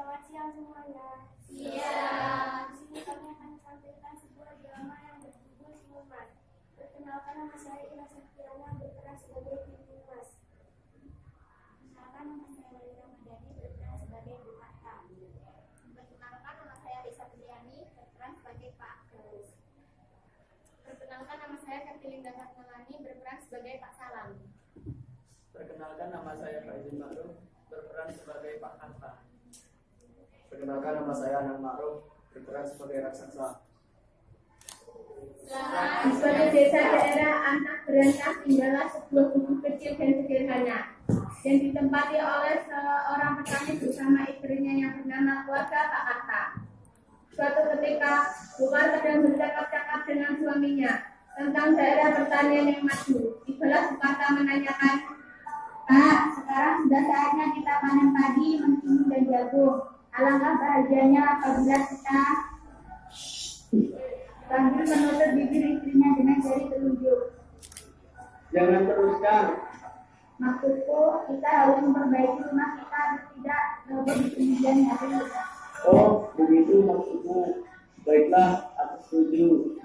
Selamat siang semuanya. Siang. Di sini kami akan menampilkan sebuah drama yang berjudul Siluman. Perkenalkan, nama saya Ina Septiana, berperan sebagai Pintu Mas. Perkenalkan, nama saya Wali Ramadhani, berperan sebagai Bu Hatta. Perkenalkan, nama saya Risa Triani, berperan sebagai Pak Agus. Perkenalkan, nama saya Katilinda Fatmalani, berperan sebagai Pak Salam. Perkenalkan, nama saya Faizin Ma'ruf, berperan sebagai Pak Hatta. Perkenalkan, nama saya Anang Ma'ruf, berperan sebagai raksasa. Sebagai desa daerah anak berantas tinggallah sebuah gubuk kecil dan sederhana yang ditempati oleh seorang petani bersama istrinya yang bernama keluarga Pak Hatta. Suatu ketika, Bukar sedang bercakap-cakap dengan suaminya tentang daerah pertanian yang maju. Tibalah Bukarta menanyakan, "Pak, sekarang sudah saatnya kita panen padi, mentimun dan jagung. Alangkah bahagianya apabila kita..." Sambil menutup bibir istrinya dengan jari telunjuk. Jangan teruskan. "Maksudku, kita harus memperbaiki rumah kita agar tidak roboh di kemudian hari." Oh, begitu maksudmu. Baiklah, aku setuju.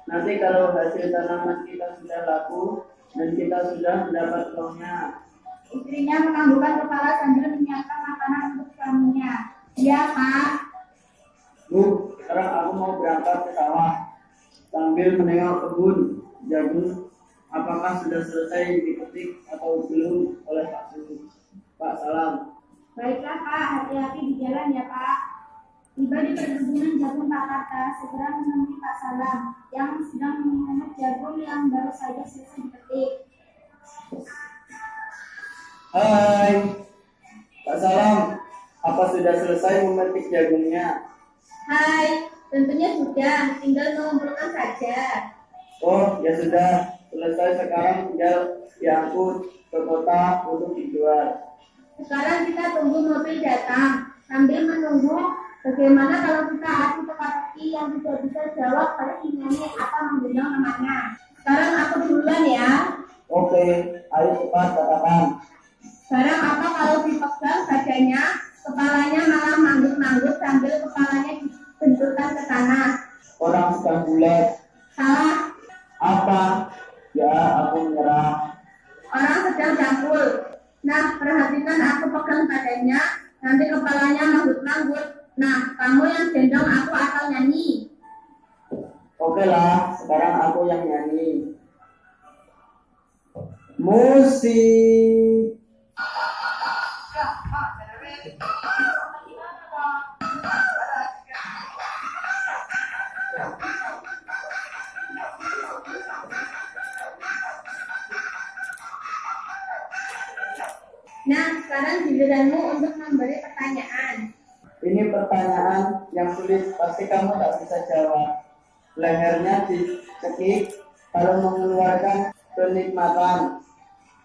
Nanti kalau hasil tanaman kita sudah laku dan kita sudah mendapat uangnya. Istrinya menganggukkan kepala sambil menyiapkan makanan untuk suaminya. "Ya, Pak." Bu, sekarang aku mau berangkat ke sawah. Sambil menengok kebun jagung, apakah sudah selesai dipetik atau belum oleh Pak Salam? "Baiklah, Pak. Hati-hati di jalan ya, Pak." Tiba di perkebunan jagung Pak Hatta, segera menemui Pak Salam yang sedang mengunyah jagung yang baru saja selesai dipetik. Hai, Pak Salam. Apa sudah selesai memetik jagungnya? "Hai, tentunya sudah. Tinggal mengumpulkan saja." Oh, ya sudah. Selesai, sekarang tinggal diangkut ke kota untuk dijual. Sekarang kita tunggu mobil datang. Sambil menunggu, bagaimana kalau kita adu teka-teki yang tidak bisa jawab pada penyanyi apa menggendong namanya. Sekarang aku duluan ya. Oke, ayo cepat katakan. Barang apa kalau dipegang badannya, kepalanya malah manggut-manggut sambil kepalanya dibenturkan ke tanah. Orang sedang bulat. Salah. Apa? Ya, aku menyerah. Orang sedang jangkul. Nah, perhatikan aku pegang badannya, nanti kepalanya manggut-manggut. Nah, kamu yang gendong aku asal nyanyi. Oke lah, sekarang aku yang nyanyi. Musik. Nah, sekarang giliranmu untuk memberi pertanyaan. Ini pertanyaan yang sulit, pasti kamu tak bisa jawab. Lehernya dicekik kalau mengeluarkan kenikmatan.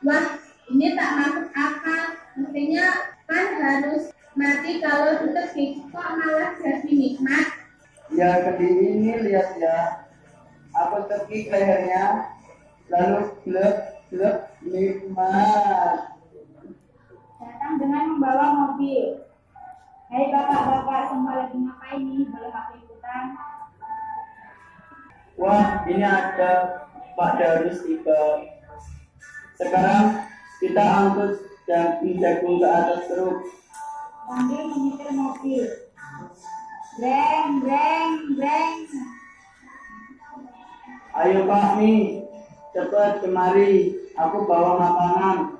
Wah, ini tak masuk akal. Mestinya kan harus mati kalau ditekik, kok malah jadi nikmat. Ya, kediri ini lihat ya. Aku tekik lehernya, lalu glek nikmat. Datang dengan membawa mobil. "Hai bapak-bapak, semua lagi ngapain nih? Boleh aku ikutan?" Wah, ini ada Pak Darus tiba. Sekarang kita angkut jagung ke atas truk. Sambil menyetir mobil. Breng, breng, breng. Ayo Pak nih, cepat kemari. Aku bawa makanan.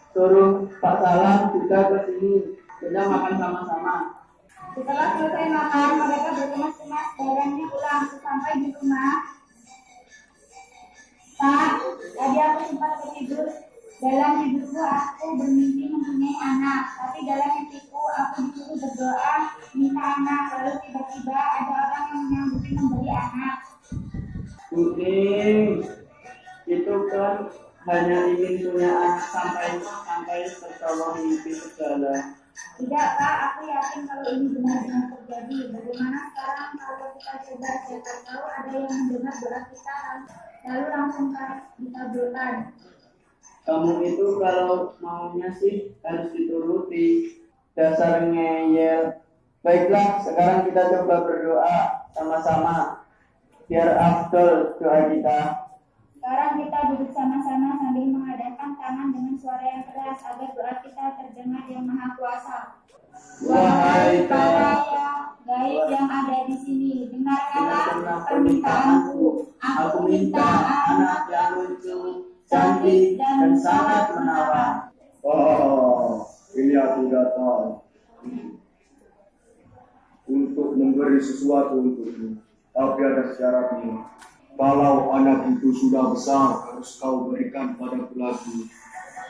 Suruh Pak Salam juga ke sini. Kita makan sama-sama. Setelah selesai makan, mereka berkemas-kemas barangnya pulang. Sampai di rumah, "Pak, tadi aku sempat tertidur. Dalam tidurku aku bermimpi mempunyai anak. Tapi dalam mimpiku aku disuruh berdoa minta anak. Lalu tiba-tiba ada orang yang menyambuti memberi anak." Kuning, itu kan hanya ingin punya anak sampai tertawa mimpi segala. "Tidak, Pak, aku yakin kalau ini benar-benar terjadi. Bagaimana sekarang kalau kita coba, siapa tahu ada yang mendengar doa kita lalu langsung dikabulkan." Kamu itu kalau maunya sih harus dituruti. Dasar ngeyel. Baiklah, sekarang kita coba berdoa sama-sama. Biar afdol doa kita. Sekarang kita duduk sama-sama sambil menghadapkan tangan dengan suara yang keras agar doa kita terdengar yang Maha Kuasa. Wahai para gaib yang ada di sini, dengarkanlah permintaanku. Aku minta anak yang lucu, cantik, dan sangat menawan. Oh, ini aku datang untuk memberi sesuatu untukmu. Tapi ada syaratnya. Kalau anak itu sudah besar, harus kau berikan padaku lagi.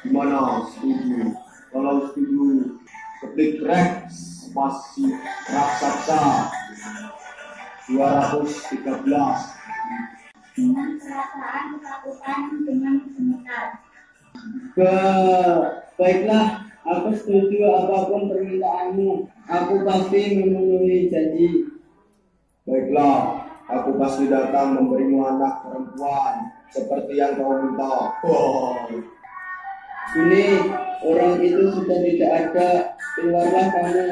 Gimana? Setuju? Kalau setuju, ketik Rex spasi raksasa 213. Dengan perasaan ketakutan dengan sebentar. Baiklah, aku setuju apapun permintaanmu. Aku pasti memenuhi janji. Baiklah, aku pasti datang memberimu anak perempuan seperti yang kau minta. Oh. Ini orang itu sudah tidak ada. Keluarlah kamu.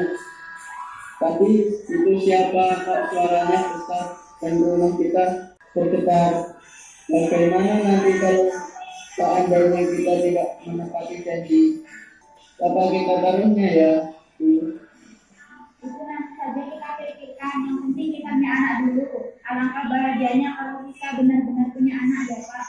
Tadi itu siapa? Kok suaranya besar dan rumah kita bergetar. Bagaimana nanti kalau seandainya kita tidak menepati janji? Apa kita taruhnya ya? Itu nanti saja kita pikirkan. Yang penting kita punya anak dulu. Alangkah bahagianya kalau kita benar-benar punya anak ya Pak.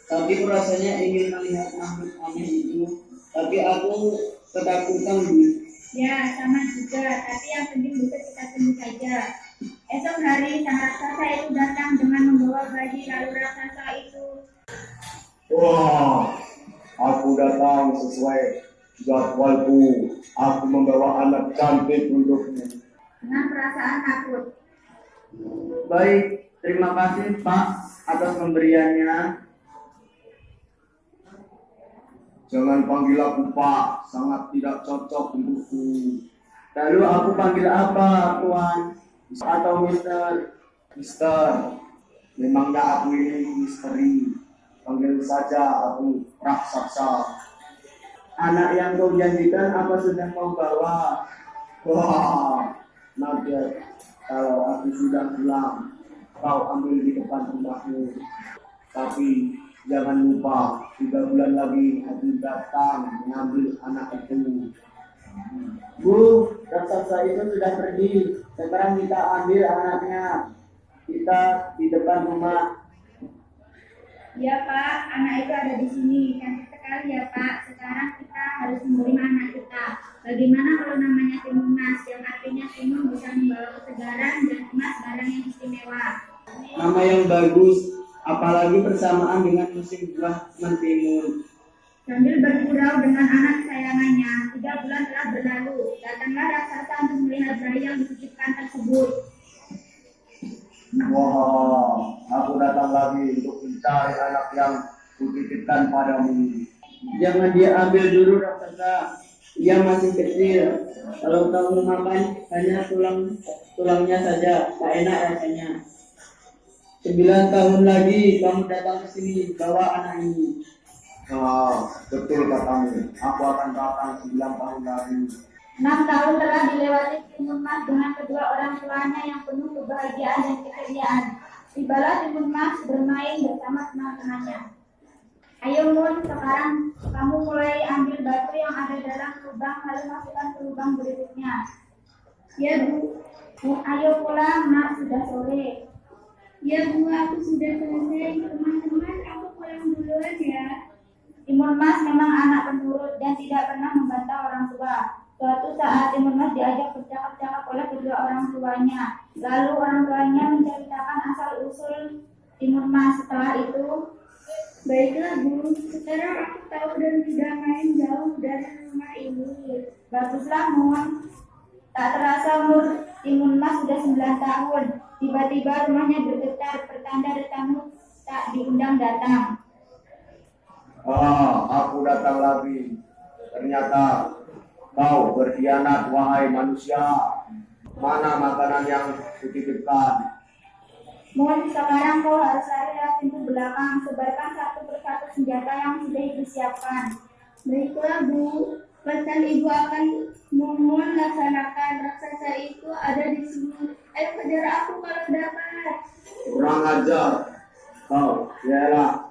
Tapi rasanya ingin melihat makhluk aneh itu. Tapi aku ketakutan, Bu. Ya, sama juga. Tapi yang penting bisa kita tunggu saja. Esok hari sang raksasa itu datang dengan membawa bayi, lalu raksasa itu Wah, aku datang sesuai jadwalku. Aku membawa anak cantik untukmu. dengan perasaan takut. Baik, terima kasih Pak atas pemberiannya. Jangan panggil aku Pak, sangat tidak cocok untukku. Lalu aku panggil apa, Tuan? Atau Mister? Mister, memangnya aku ini misteri. Panggil saja aku raksasa. Anak yang kau janjikan apa sudah kau bawa? Wah, nanti kalau aku sudah pulang, kau ambil di depan rumahmu. Tapi jangan lupa, 3 bulan lagi aku datang mengambil anak itu. Bu, raksasa itu sudah pergi. Sekarang kita ambil anaknya. Kita di depan rumah. Ya Pak, anak itu ada di sini. Cantik sekali ya Pak. Sekarang kita harus menerima anak kita. Bagaimana kalau namanya timun emas, yang artinya timun bisa membawa kesegaran dan emas barang yang istimewa. Nama yang bagus, apalagi bersamaan dengan musim buah mentimun. Sambil bergurau dengan anak kesayangannya, 3 bulan telah berlalu. Datanglah raksasa untuk melihat bayi yang dititipkan tersebut. Wah, aku datang lagi untuk mencari anak yang kutitipkan padamu. Jangan dia ambil dulu raksasa. Ia masih kecil. Kalau kamu makan hanya tulangnya saja, tak enak rasanya. 9 tahun lagi kamu datang ke sini bawa anak ini. Betul katamu. Aku akan datang 9 tahun lagi. 6 tahun telah dilewati timun emas dengan kedua orang tuanya yang penuh kebahagiaan dan keceriaan. Tibalah timun emas bermain bersama teman-temannya. Ayo Mun, sekarang kamu mulai ambil batu yang ada dalam lubang lalu masukkan ke lubang berikutnya. Ya Bu. Ayo pulang, nak, sudah sore. Ya Bu, aku sudah selesai. Teman-teman, aku pulang duluan ya. Timun emas memang anak penurut dan tidak pernah membantah orang tua. Suatu saat Timun emas diajak bercakap-cakap oleh kedua orang tuanya. Lalu orang tuanya menceritakan asal-usul Timun emas. Setelah itu, baiklah Bu, sekarang aku tahu dan tidak main jauh dari rumah ini. Baguslah Mun. Tak terasa Timun emas sudah 9 tahun. Tiba-tiba rumahnya bergetar, pertanda tamu tak diundang datang. Aku datang lagi. Ternyata kau berkhianat, wahai manusia. Mana makanan yang kutitipkan? Mun, sekarang kau harus lari lewat pintu belakang, sebarkan satu persatu satu senjata yang sudah ibu siapkan. Baiklah Bu, pesan Ibu akan Mumun laksanakan. Raksasa itu ada di sini. Ayo kejar aku kalau dapat. Kurang ajar. Kau, ialah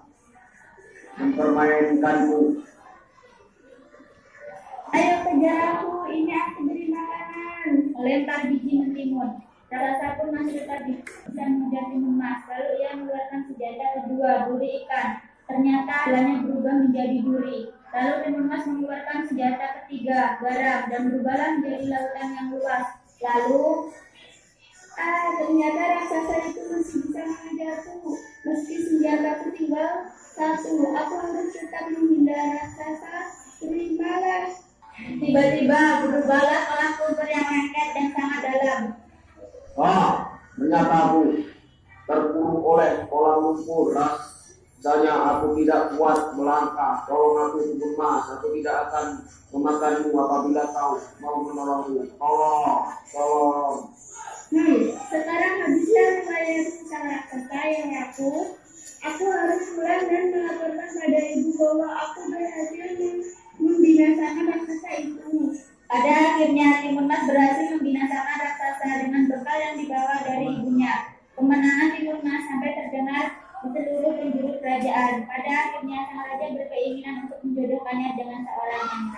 mempermainkanku. Ayo kejar aku, ini aku beri makanan. Melempar biji mentimun. Raksasa pun masih tetap bisa mengejar timun emas. Lalu ia mengeluarkan senjata kedua, duri ikan. Ternyata halannya berubah menjadi duri. Lalu timun emas mengeluarkan senjata ketiga, garam, dan berubahlah menjadi lautan yang luas. Lalu Ternyata raksasa itu masih bisa mengejarku. Meski senjataku tinggal satu, aku harus tetap menghindar raksasa. Terimalah. tiba-tiba berubahlah kolam kubur yang lengket dan sangat dalam. Ternyata aku terpuruk oleh kolam lumpur. Rasanya aku tidak kuat melangkah. Tolong aku timun emas. Aku tidak akan memakanmu apabila kau mau menolongku. Tolong. Sekarang habislah membayarku sang raksasa yang aku. Aku harus pulang dan melaporkan pada ibu bahwa aku berhasil membinasakan raksasa itu. Pada akhirnya timun emas berhasil membinasakan raksasa dengan bekal yang dibawa dari ibunya. Kemenangan timun emas sampai terdengar di seluruh penjuru kerajaan. Pada akhirnya sang raja berkeinginan untuk menjodohkannya dengan seorang wanita.